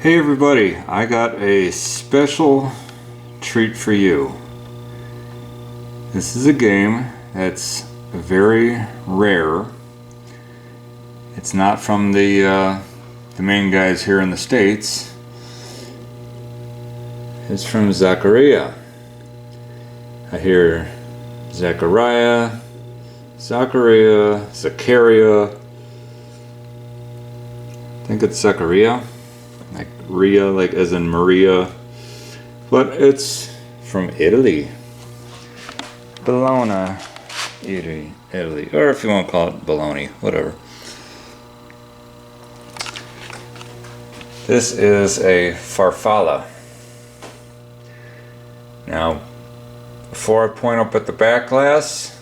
Hey everybody, I got a special treat for you. This is a game that's very rare. It's not from the main guys here in the States. It's from Zaccaria. I hear Zaccaria, Zaccaria. I think it's Zaccaria. Like Ria, like as in Maria, but it's from Italy. Bologna, Italy, or if you want to call it Bologna, whatever. This is a Farfalla. Now, before I point up at the back glass,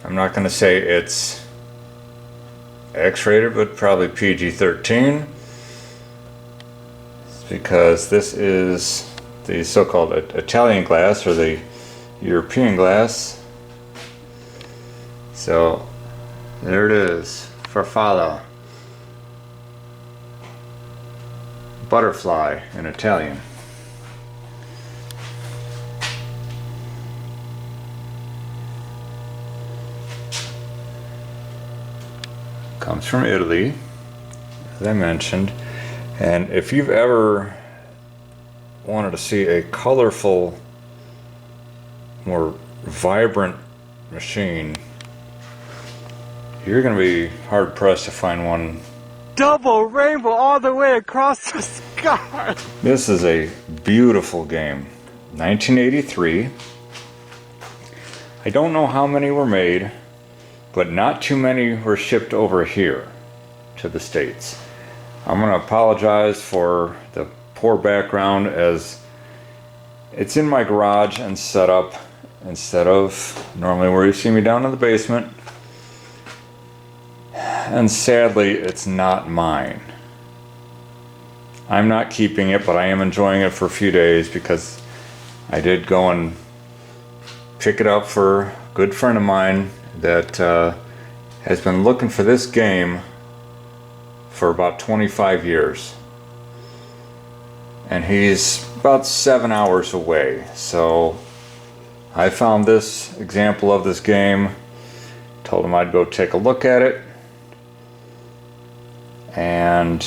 I'm not going to say it's X-rated, but probably PG-13. Because this is the so-called Italian glass, or the European glass. So there it is, Farfalla, butterfly in Italian. Comes from Italy, as I mentioned. And if you've ever wanted to see a colorful, more vibrant machine, you're going to be hard pressed to find one. Double rainbow all the way across the sky. This is a beautiful game. 1983. I don't know how many were made, but not too many were shipped over here to the States. I'm going to apologize for the poor background, as it's in my garage and set up instead of normally where you see me down in the basement. And sadly, it's not mine. I'm not keeping it, but I am enjoying it for a few days because I did go and pick it up for a good friend of mine that has been looking for this game for about 25 years, and he's about 7 hours away. So I found this example of this game, told him I'd go take a look at it, and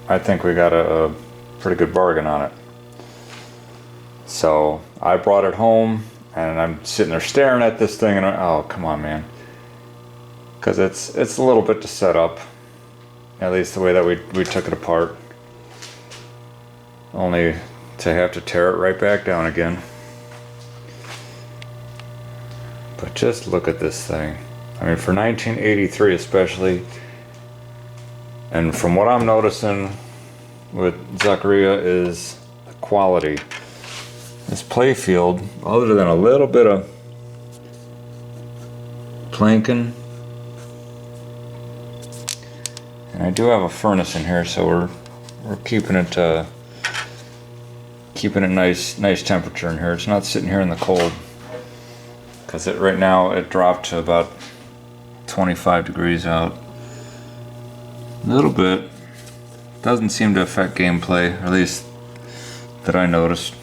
I think we got a pretty good bargain on it. So I brought it home, and I'm sitting there staring at this thing, and oh, come on, man, because it's a little bit to set up. At least the way that we took it apart. Only to have to tear it right back down again. But just look at this thing. I mean, for 1983 especially, and from what I'm noticing with Zaccaria is the quality. This playfield, other than a little bit of planking, and I do have a furnace in here, so we're keeping it nice temperature in here. It's not sitting here in the cold, because right now it dropped to about 25 degrees out. A little bit. Doesn't seem to affect gameplay, or at least that I noticed.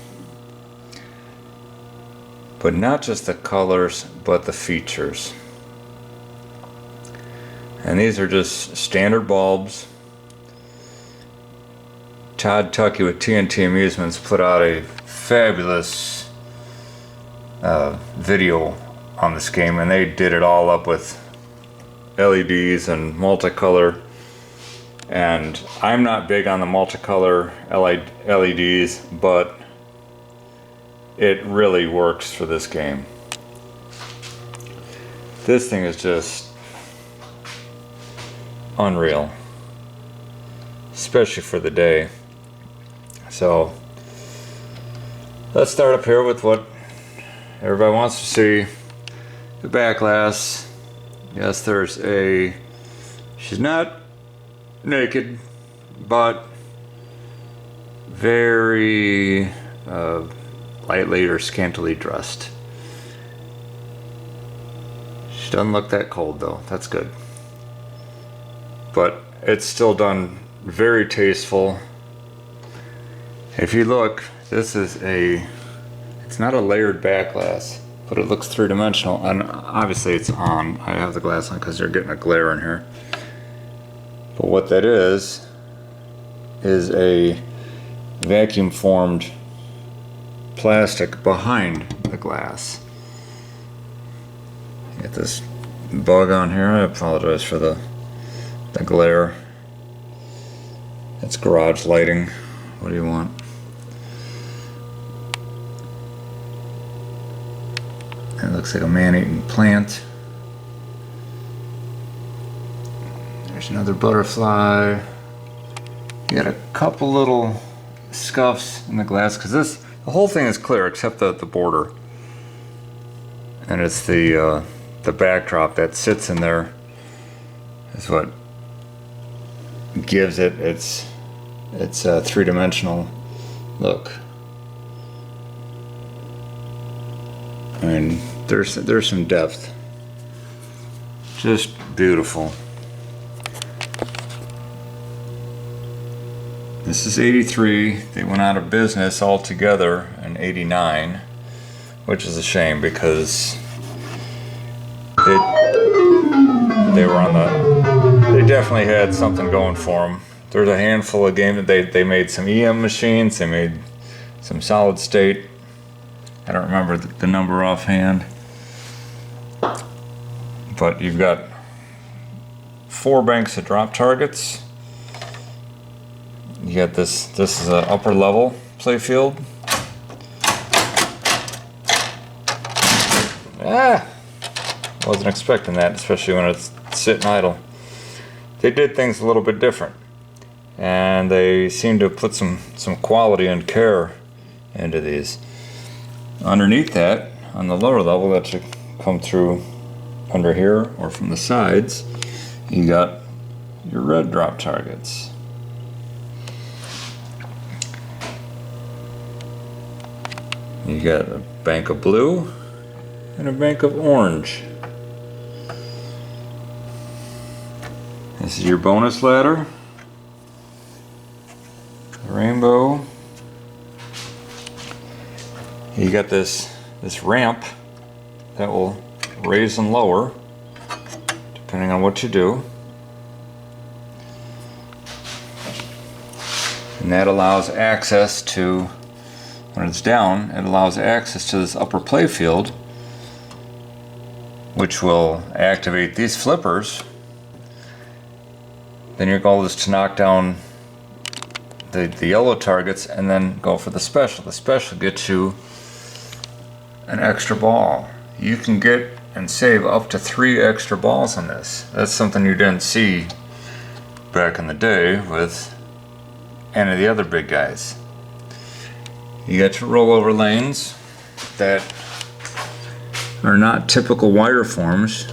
But not just the colors, but the features. And these are just standard bulbs. Todd Tuckey with TNT Amusements put out a fabulous video on this game, and they did it all up with LEDs and multicolor. And I'm not big on the multicolor LEDs, but it really works for this game. This thing is just unreal, especially for the day. So let's start up here with what everybody wants to see, the back glass. Yes, she's not naked, but very lightly or scantily dressed. She doesn't look that cold though, that's good. But it's still done very tasteful. If you look, this is it's not a layered back glass, but it looks three-dimensional, and obviously it's on. I have the glass on because they're getting a glare in here. But what that is a vacuum formed plastic behind the glass. Get this bug on here. I apologize for the glare. It's garage lighting. What do you want? It looks like a man-eating plant. There's another butterfly. You got a couple little scuffs in the glass because the whole thing is clear except the border, and it's the backdrop that sits in there is what gives it its three-dimensional look. I mean, there's some depth. Just beautiful. This is 83. They went out of business altogether in 89, which is a shame because they were on they definitely had something going for them. There's a handful of games. They made some EM machines. They made some solid state. I don't remember the number offhand, but you've got 4 banks of drop targets. You got this is an upper level playfield. Wasn't expecting that, especially when it's sitting idle. They did things a little bit different, and they seem to put some quality and care into these. Underneath that, on the lower level that should come through under here or from the sides, you got your red drop targets. You got a bank of blue and a bank of orange. This is your bonus ladder. The rainbow. You got this ramp that will raise and lower depending on what you do. And that allows access to, when it's down, it allows access to this upper playfield, which will activate these flippers. Then your goal is to knock down the yellow targets and then go for the special. The special gets you an extra ball. You can get and save up to 3 extra balls on this. That's something you didn't see back in the day with any of the other big guys. You got your rollover lanes that are not typical wire forms.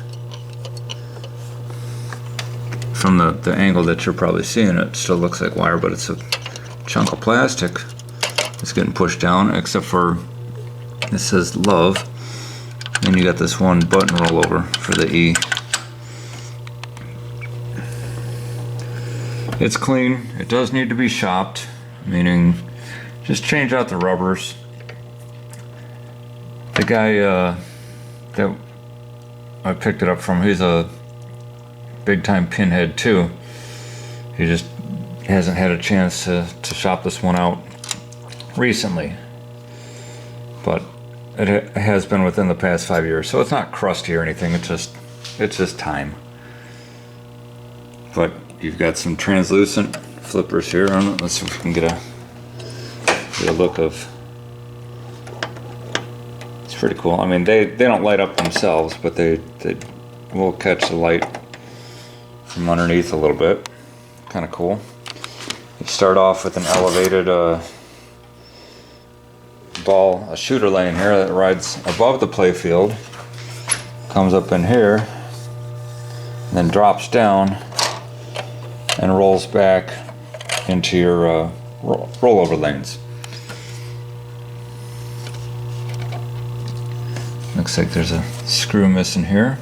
From the angle that you're probably seeing, it still looks like wire, but it's a chunk of plastic that's getting pushed down, except for it says love, and you got this one button rollover for the E. It's clean. It does need to be shopped, meaning just change out the rubbers. The guy that I picked it up from, he's a big time pinhead too. He just hasn't had a chance to shop this one out recently, but it has been within the past 5 years, so it's not crusty or anything. It's just time. But you've got some translucent flippers here. Let's see if we can get a look of. It's pretty cool. I mean, they don't light up themselves, but they will catch the light from underneath a little bit. Kind of cool. You start off with an elevated ball, a shooter lane here that rides above the playfield, comes up in here, then drops down and rolls back into your rollover lanes. Looks like there's a screw missing here.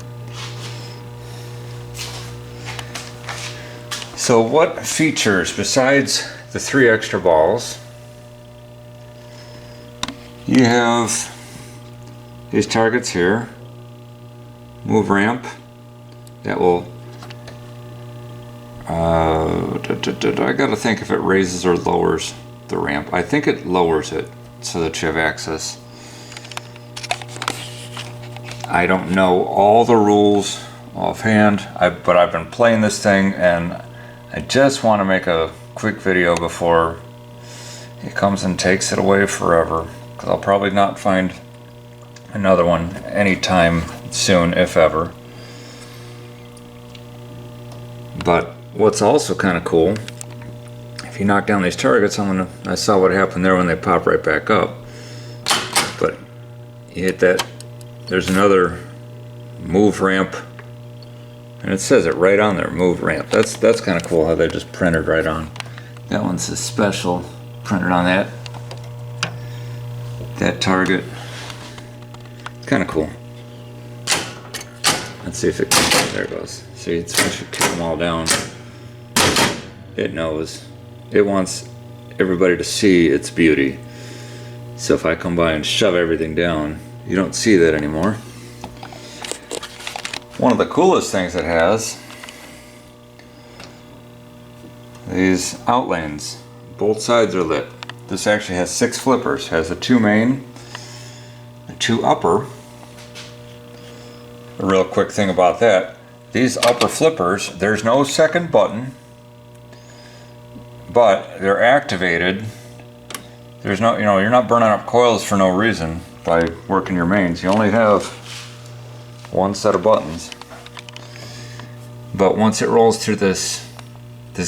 So what features besides the 3 extra balls? You have these targets here. Move ramp. That will I gotta think if it raises or lowers the ramp. I think it lowers it so that you have access. I don't know all the rules offhand, but I've been playing this thing and I just want to make a quick video before it comes and takes it away forever, because I'll probably not find another one anytime soon, if ever. But what's also kind of cool, if you knock down these targets, I saw what happened there when they pop right back up. But you hit that, there's another move ramp, and it says it right on there, move ramp. That's kind of cool how they just printed right on. That one says special, printed on that target. It's kind of cool. Let's see if it, there it goes. See, it's once you kick them all down, it knows. It wants everybody to see its beauty. So if I come by and shove everything down, you don't see that anymore. One of the coolest things it has, these outlanes. Both sides are lit. This actually has 6 flippers. Has the 2 main, the 2 upper. A real quick thing about that, these upper flippers, there's no second button, but they're activated. There's no, you're not burning up coils for no reason by working your mains. You only have 1 set of buttons. But once it rolls through this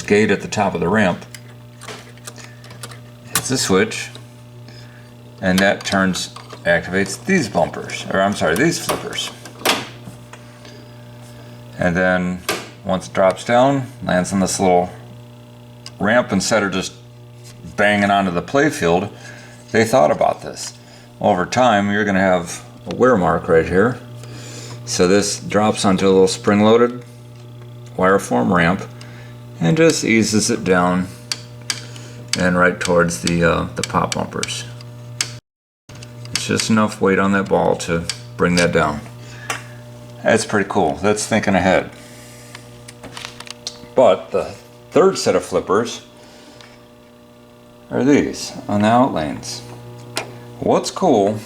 gate at the top of the ramp, hits the switch, and that activates these bumpers, or I'm sorry, these flippers. And then once it drops down, lands on this little ramp, instead of just banging onto the playfield, they thought about this. Over time, you're going to have a wear mark right here. So this drops onto a little spring-loaded wire form ramp and just eases it down and right towards the pop bumpers. It's just enough weight on that ball to bring that down. That's pretty cool. That's thinking ahead. But the 3rd set of flippers are these on the outlanes. What's cool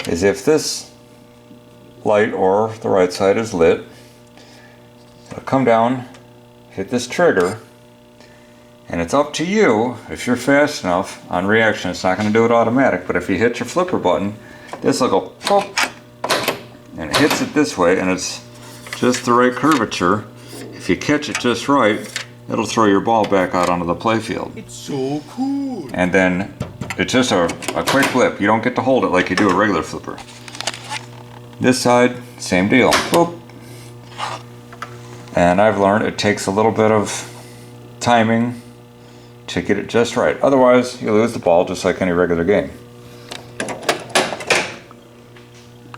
is if this light or the right side is lit, it'll come down, hit this trigger, and it's up to you if you're fast enough on reaction. It's not going to do it automatic, but if you hit your flipper button, this will go pop, and it hits it this way, and it's just the right curvature. If you catch it just right, it'll throw your ball back out onto the playfield. It's so cool. And then it's just a quick flip. You don't get to hold it like you do a regular flipper. This side, same deal. Boop. And I've learned it takes a little bit of timing to get it just right. Otherwise, you lose the ball just like any regular game.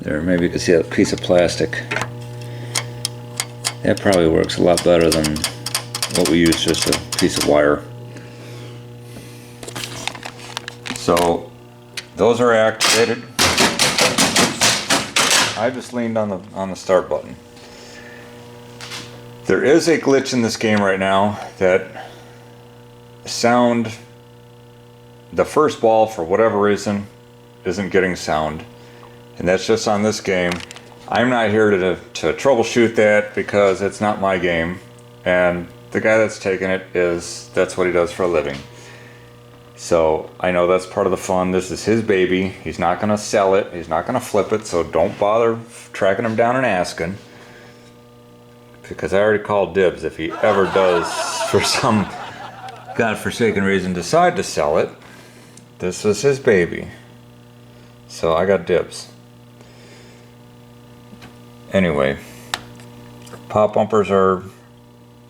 There, maybe you can see a piece of plastic. That probably works a lot better than what we use, just a piece of wire. So those are activated. I just leaned on the start button. There is a glitch in this game right now that sound, the first ball for whatever reason isn't getting sound, and that's just on this game. I'm not here to troubleshoot that because it's not my game, and the guy that's taking it that's what he does for a living. So I know that's part of the fun. This is his baby. He's not going to sell it. He's not going to flip it, so don't bother tracking him down and asking, because I already called dibs if he ever does, for some godforsaken reason, decide to sell it. This was his baby, so I got dibs. Anyway, pop bumpers are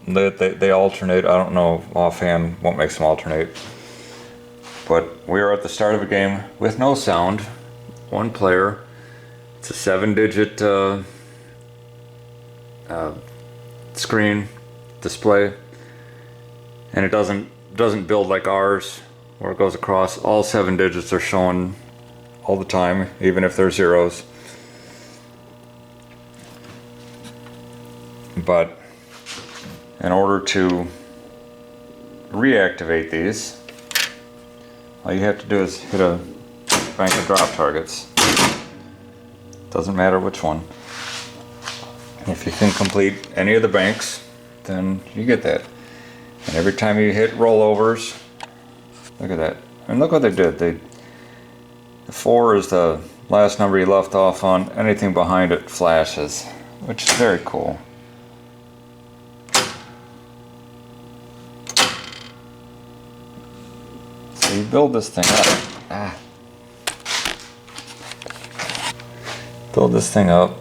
lit. They alternate. I don't know offhand what makes them alternate. But we are at the start of a game with no sound. 1 player. It's a 7-digit screen. display, and it doesn't build like ours where it goes across. All 7 digits are showing all the time, even if they're zeros. But in order to reactivate these, all you have to do is hit a bank of drop targets. Doesn't matter which one. If you can complete any of the banks, then you get that. And every time you hit rollovers, look at that. And look what they did. The 4 is the last number you left off on. Anything behind it flashes, which is very cool. So you build this thing up. Build this thing up.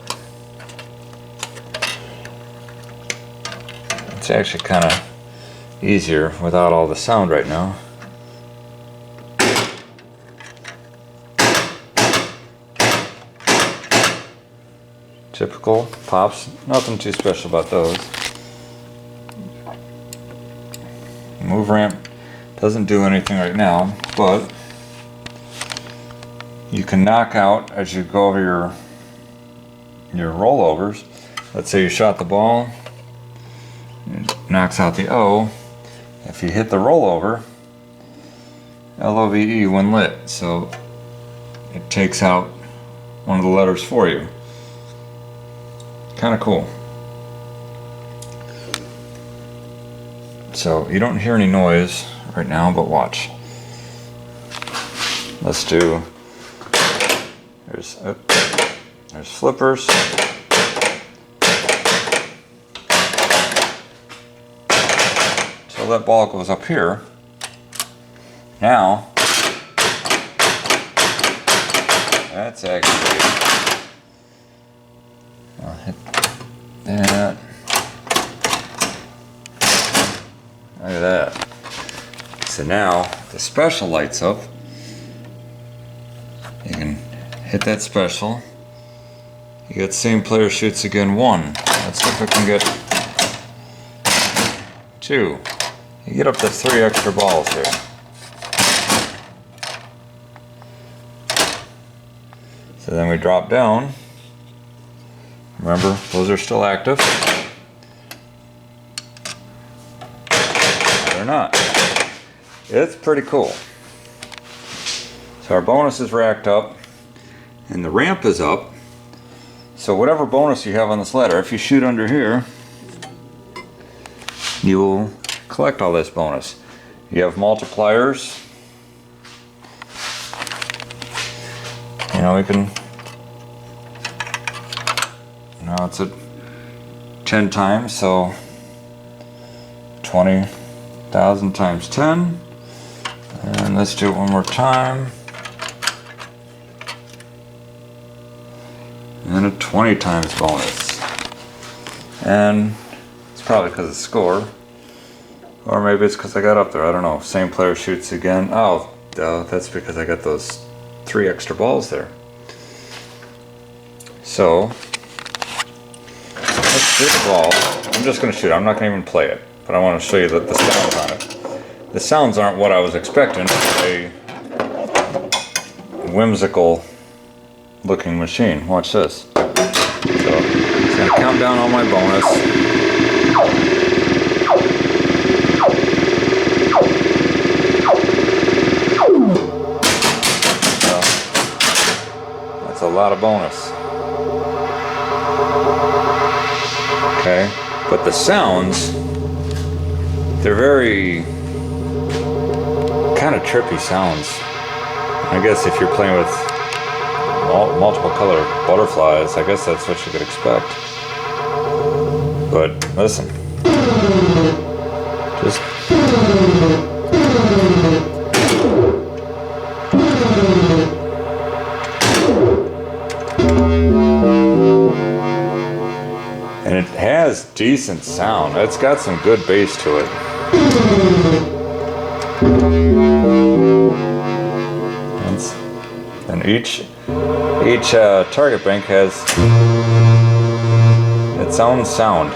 It's actually kind of easier without all the sound right now. Typical pops, nothing too special about those. Move ramp doesn't do anything right now, but you can knock out as you go over your rollovers. Let's say you shot the ball, it knocks out the O. If you hit the rollover, LOVE when lit, so it takes out one of the letters for you. Kind of cool. So you don't hear any noise right now, but watch. Let's do. There's flippers. So that ball goes up here. Now that's actually. I'll hit that. Look at that. So now the special lights up. You can hit that special. You get same player shoots again 1. Let's see if we can get 2. You get up to 3 extra balls here. So then we drop down. Remember, those are still active. They're not. It's pretty cool. So our bonus is racked up, and the ramp is up. So whatever bonus you have on this ladder, if you shoot under here, you will collect all this bonus. You have multipliers. You know, we can. Now it's at 10 times, so 20,000 times 10. And let's do it one more time. And a 20 times bonus. And it's probably because of score. Or maybe it's because I got up there. I don't know. Same player shoots again. Oh, that's because I got those 3 extra balls there. So, let's shoot the ball. I'm just going to shoot. I'm not going to even play it. But I want to show you the sounds on it. The sounds aren't what I was expecting. A whimsical looking machine. Watch this. So, it's going to count down all my bonus. So, that's a lot of bonus. Okay, but the sounds, they're very kind of trippy sounds. I guess if you're playing with multiple color butterflies, I guess that's what you could expect. But listen, just and it has decent sound. It's got some good bass to it. And each target bank has its own sound.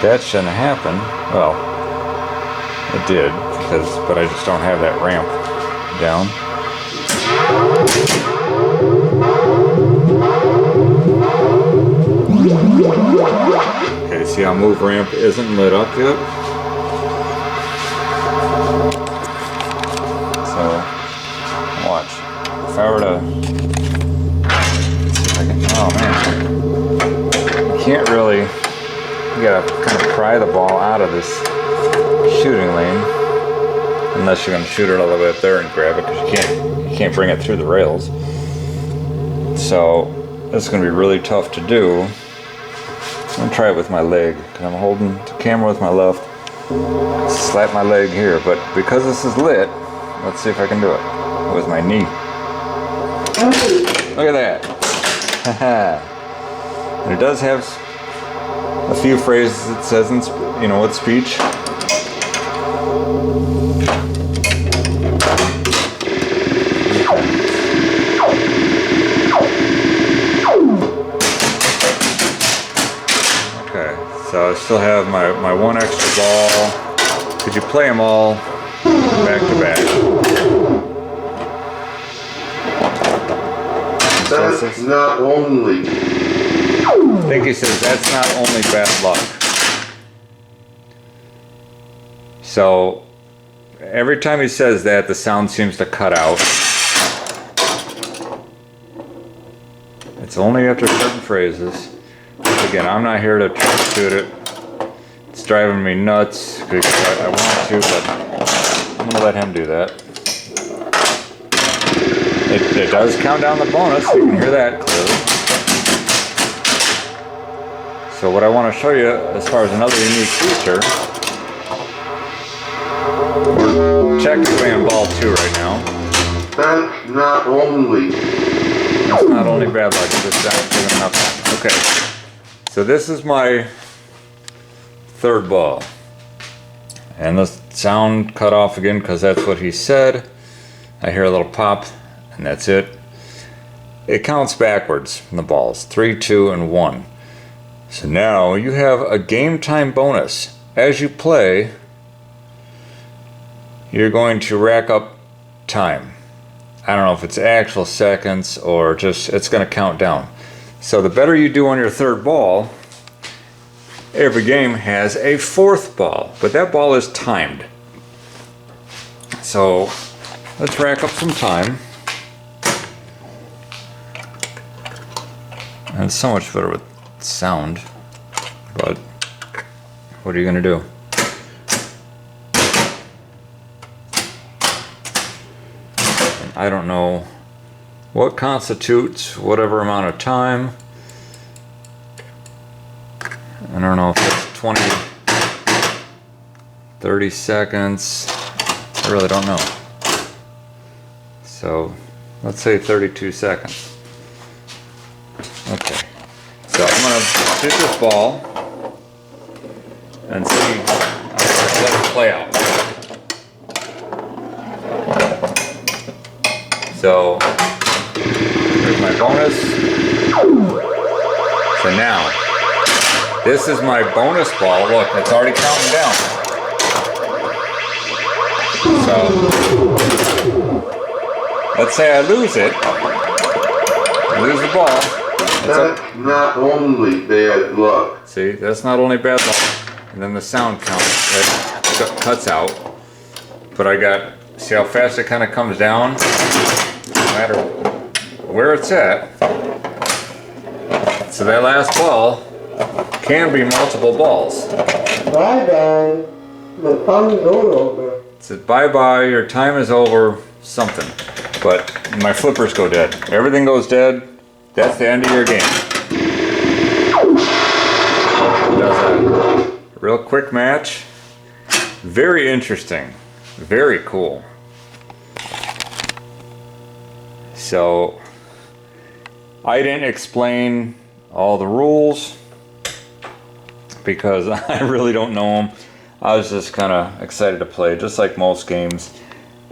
That shouldn't happen. Well, it did, but I just don't have that ramp down. Okay, see how move ramp isn't lit up yet? So, watch. If I were to... see if I can... oh man. You can't really... you gotta kind of pry the ball out of this shooting lane, unless you're gonna shoot it all the way up there and grab it, because you can't bring it through the rails. So that's gonna be really tough to do. I'm gonna try it with my leg, because I'm holding the camera with my left. Slap my leg here, but because this is lit, let's see if I can do it with my knee. Look at that. It does have a few phrases it says in, with speech. Okay, so I still have my one extra ball. Could you play them all back to back? That's not only. I think he says that's not only bad luck. So every time he says that, the sound seems to cut out. It's only after certain phrases. Again, I'm not here to troubleshoot it. It's driving me nuts because I want to, but I'm gonna let him do that. It does count down the bonus. You can hear that clearly. So what I want to show you as far as another unique feature, we're technically in ball 2 right now. That's not only. That's not only bad luck, it's just not giving enough. Okay, so this is my third ball. And the sound cut off again because that's what he said. I hear a little pop, and that's it. It counts backwards from the balls, 3, 2, and 1. So now you have a game time bonus. As you play, you're going to rack up time. I don't know if it's actual seconds or just it's going to count down. So the better you do on your third ball, every game has a fourth ball, but that ball is timed. So let's rack up some time. And it's so much better with sound, but what are you gonna do? I don't know what constitutes whatever amount of time. I don't know if it's 20, 30 seconds. I really don't know. So let's say 32 seconds. Okay, so I'm gonna shoot this ball and see, let it play out. So here's my bonus. So now, this is my bonus ball. Look, it's already counting down. So let's say I lose it. I lose the ball. That's not only bad luck. See, that's not only bad luck. And then the sound cuts out. But I got, see how fast it kind of comes down? No matter where it's at. So that last ball can be multiple balls. Bye-bye. The time's over. It says bye-bye, your time is over, something. But my flippers go dead. Everything goes dead. That's the end of your game. Does a real quick match. Very interesting. Very cool. So I didn't explain all the rules because I really don't know them. I was just kind of excited to play, just like most games.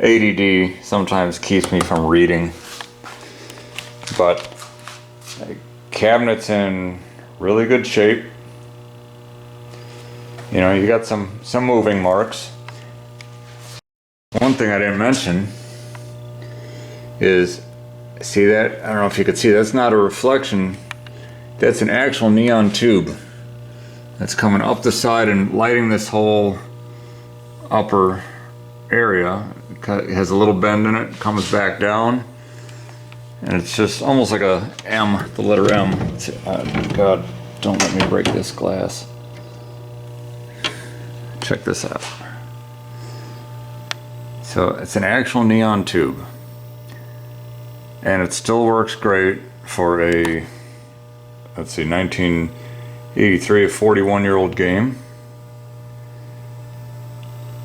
ADD sometimes keeps me from reading. But cabinet's in really good shape. You know, you got some moving marks. One thing I didn't mention is, see that? I don't know if you could see, that's not a reflection. That's an actual neon tube that's coming up the side and lighting this whole upper area. It has a little bend in it, comes back down, and it's just almost like a M, the letter M. God, don't let me break this glass. Check this out. So it's an actual neon tube, and it still works great for a, let's see, 1983, a 41-year-old game.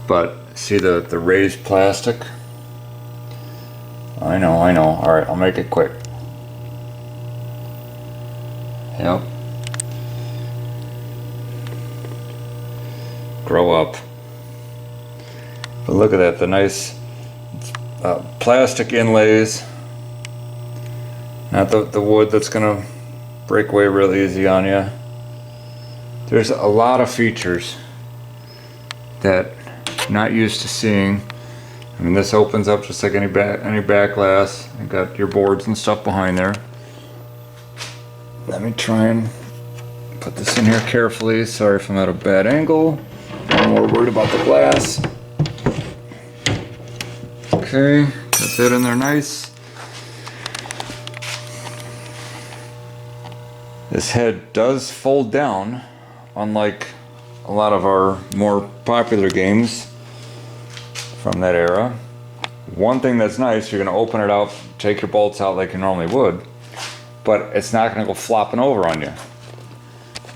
But see the raised plastic? I know. Alright, I'll make it quick. Yep. Grow up. But look at that, the nice plastic inlays. Not the wood that's gonna break away real easy on you. There's a lot of features that I'm not used to seeing. I mean, this opens up just like any back glass. You got your boards and stuff behind there. Let me try and put this in here carefully. Sorry if I'm at a bad angle. I'm more worried about the glass. Okay, got that in there nice. This head does fold down, unlike a lot of our more popular games from that era. One thing that's nice, you're going to open it up, take your bolts out like you normally would, but it's not going to go flopping over on you.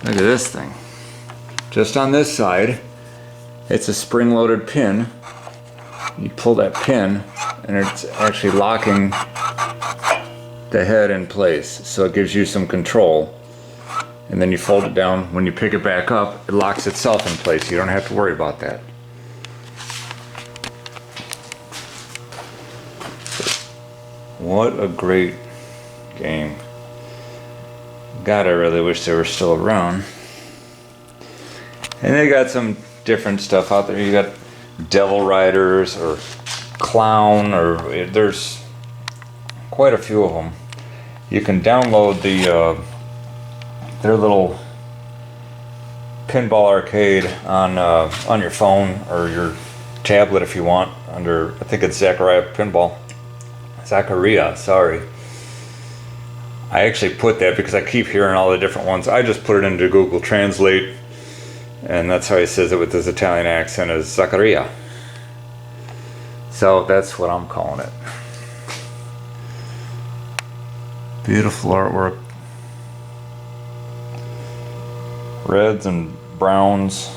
Look at this thing. Just on this side, it's a spring-loaded pin. You pull that pin, and it's actually locking the head in place, so it gives you some control. And then you fold it down. When you pick it back up, it locks itself in place. You don't have to worry about that. What a great game. God, I really wish they were still around. And they got some different stuff out there. You got Devil Riders or Clown, or there's quite a few of them. You can download their little pinball arcade on your phone or your tablet if you want, under, I think it's Zaccaria, sorry. I actually put that because I keep hearing all the different ones. I just put it into Google Translate, and that's how he says it with his Italian accent, is Zaccaria. So that's what I'm calling it. Beautiful artwork. Reds and browns.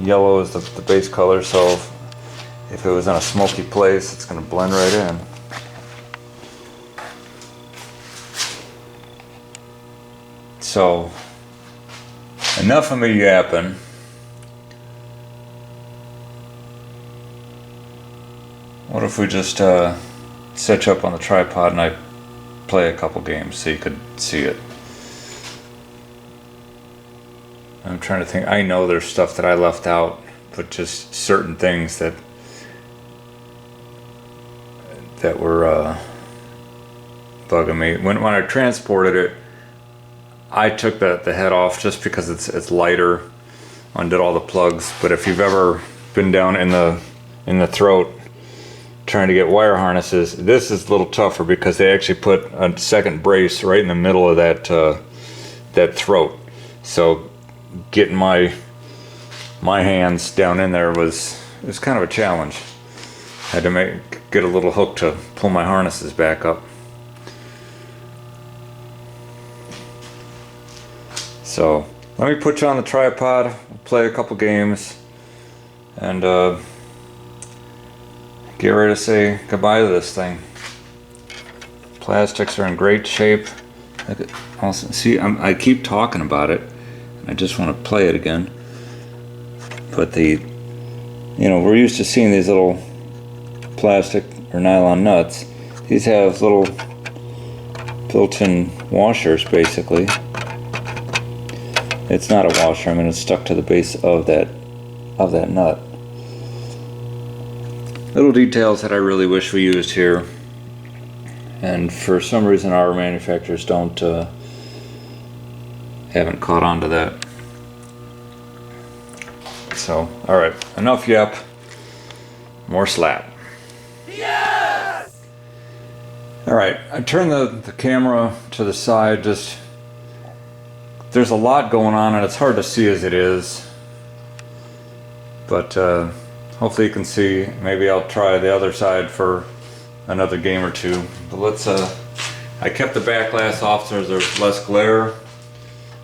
Yellow is the base color, so if it was in a smoky place, it's going to blend right in. So, enough of me yapping. What if we just set you up on the tripod and I play a couple games so you could see it? I'm trying to think. I know there's stuff that I left out, but just certain things that were bugging me. When I transported it, I took the head off just because it's lighter, undid all the plugs. But if you've ever been down in the throat trying to get wire harnesses, this is a little tougher because they actually put a second brace right in the middle of that throat. So getting my hands down in there was kind of a challenge. Had to get a little hook to pull my harnesses back up. So let me put you on the tripod, play a couple games, and get ready to say goodbye to this thing. Plastics are in great shape. See, I keep talking about it. I just want to play it again. But we're used to seeing these little plastic or nylon nuts. These have little built-in washers basically. It's not a washer, I mean it's stuck to the base of that nut. Little details that I really wish we used here, and for some reason our manufacturers haven't caught on to that. So, alright, enough yep. More slap. Yes! Alright, I turned the camera to the side. Just there's a lot going on and it's hard to see as it is. But hopefully you can see. Maybe I'll try the other side for another game or two. But let's I kept the back glass off so there's less glare.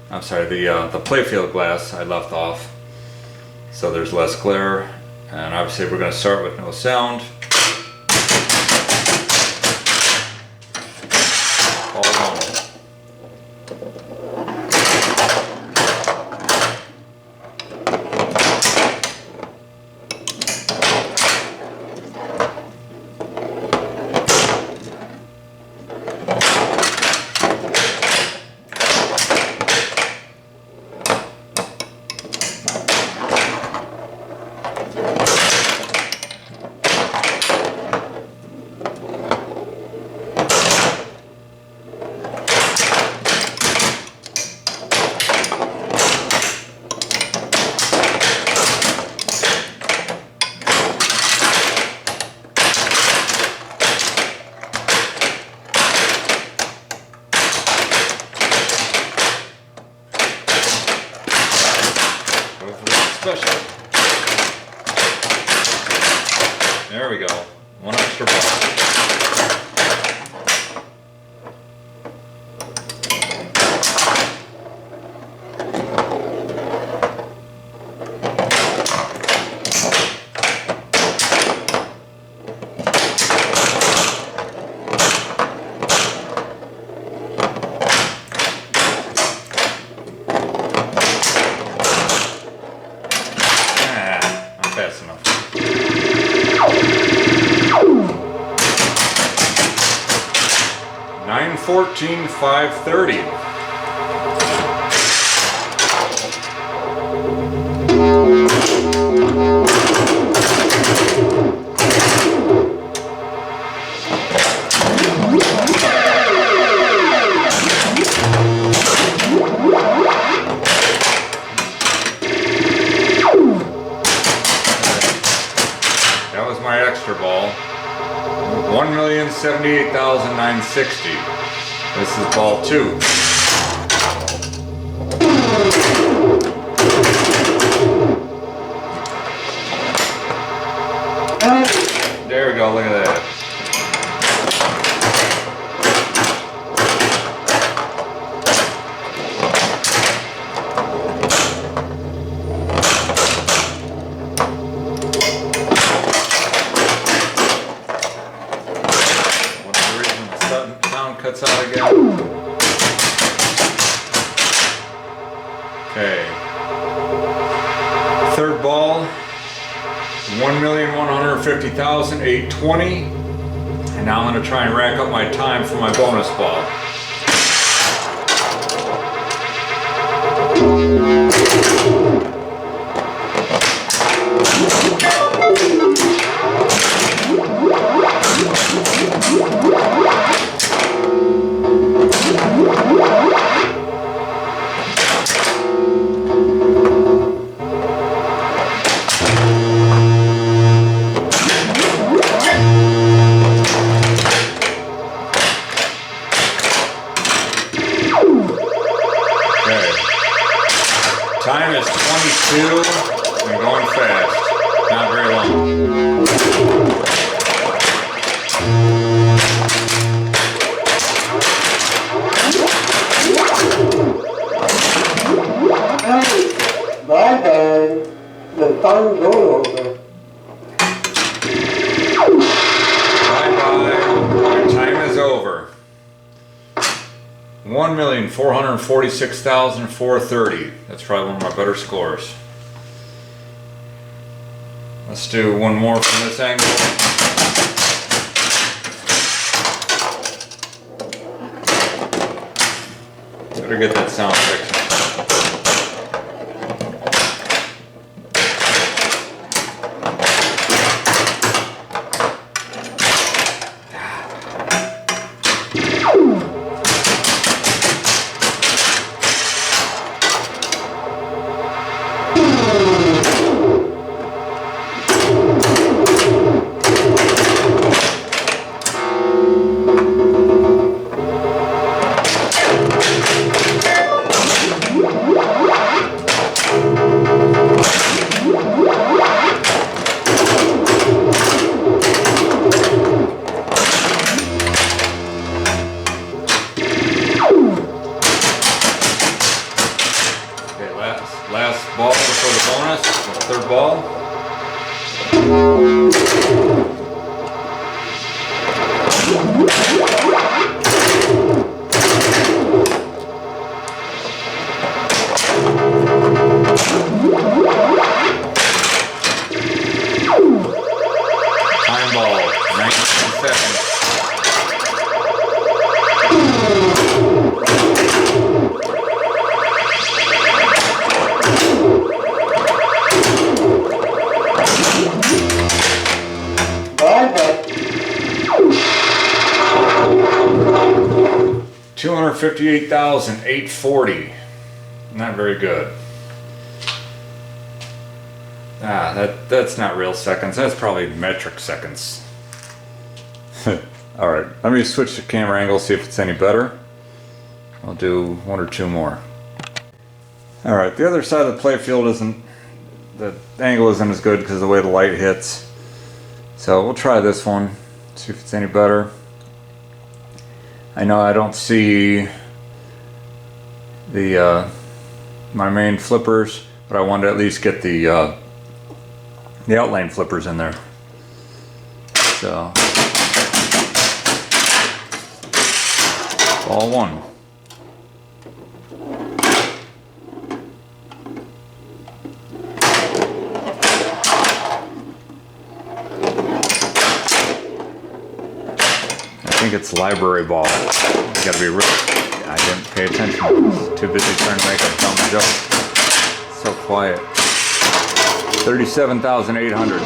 I'm sorry, the playfield glass I left off so there's less glare, and obviously we're going to start with no sound. All on. Special. There we go. One extra ball. Fast enough. 914, 530. That was my extra ball. 1,078,960. This is ball 2. There we go, look at that. Cuts out again. Okay. Third ball. 1,150,820. And now I'm going to try and rack up my time for my bonus ball. Time is 22 and going fast. Not very long. Bye bye. The time's all over. Bye bye. My time is over. 1,446,430. That's probably one of my better scores. Let's do one more from this angle. Better get that sound fixed. Last ball before the bonus, the third ball. Time ball, 19 seconds. Bye-bye. 258,840. Not very good. That's not real seconds. That's probably metric seconds. All right, let me switch the camera angle, see if it's any better. I'll do one or two more. All right, the other side of the play field the angle isn't as good because of the way the light hits. So we'll try this one, see if it's any better. I know I don't see the my main flippers, but I wanted to at least get the outline flippers in there. So ball one. I think it's library ball. You gotta be real. I didn't pay attention. I was too busy trying to make a dumb joke. So quiet. 37,800.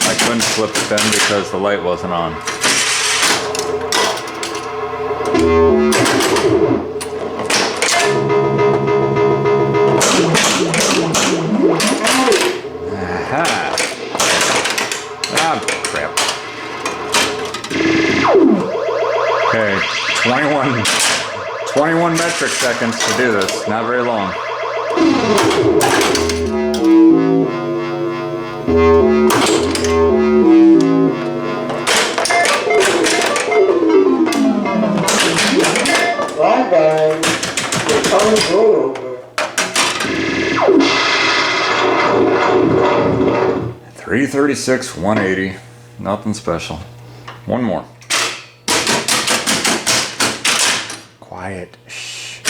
I couldn't flip it then because the light wasn't on. Aha. Ah, crap. Okay, 21 metric seconds to do this. Not very long. Bye-bye. The sun's over. 336, 180. Nothing special. One more. Quiet. Shh.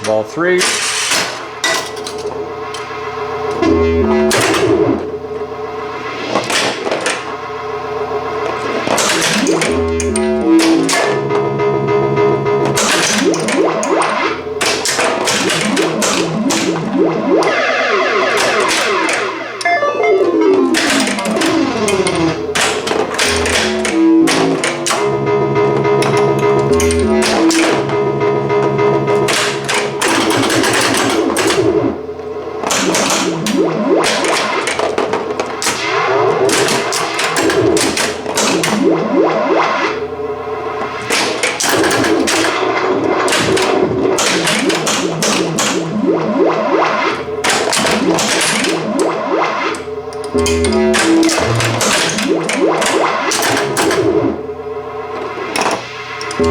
Ball three. Okay,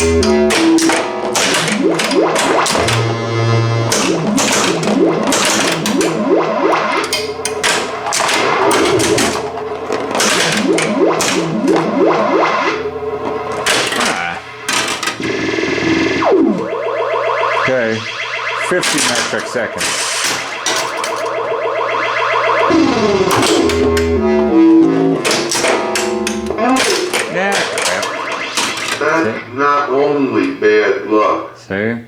50 metric seconds. Yeah. That's not only bad luck. See?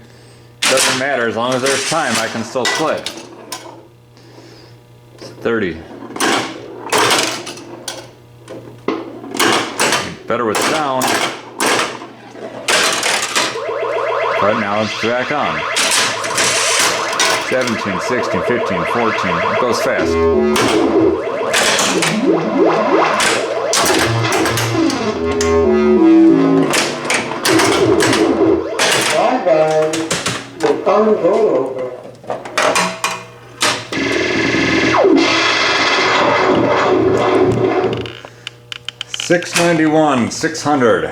Doesn't matter, as long as there's time, I can still play. It's 30. Better with sound. But now it's back on. 17, 16, 15, 14. It goes fast. Bye-bye. The time's over. $691, 600.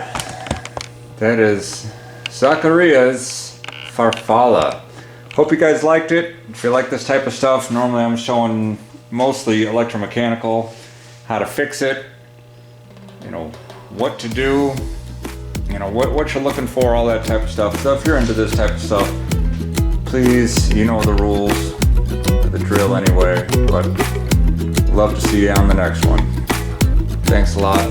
That is Zaccaria's Farfalla. Hope you guys liked it. If you like this type of stuff, normally I'm showing mostly electromechanical, how to fix it, you know, what to do, you know, what you're looking for, all that type of stuff. So if you're into this type of stuff, please, you know the rules, the drill anyway, but love to see you on the next one. Thanks a lot.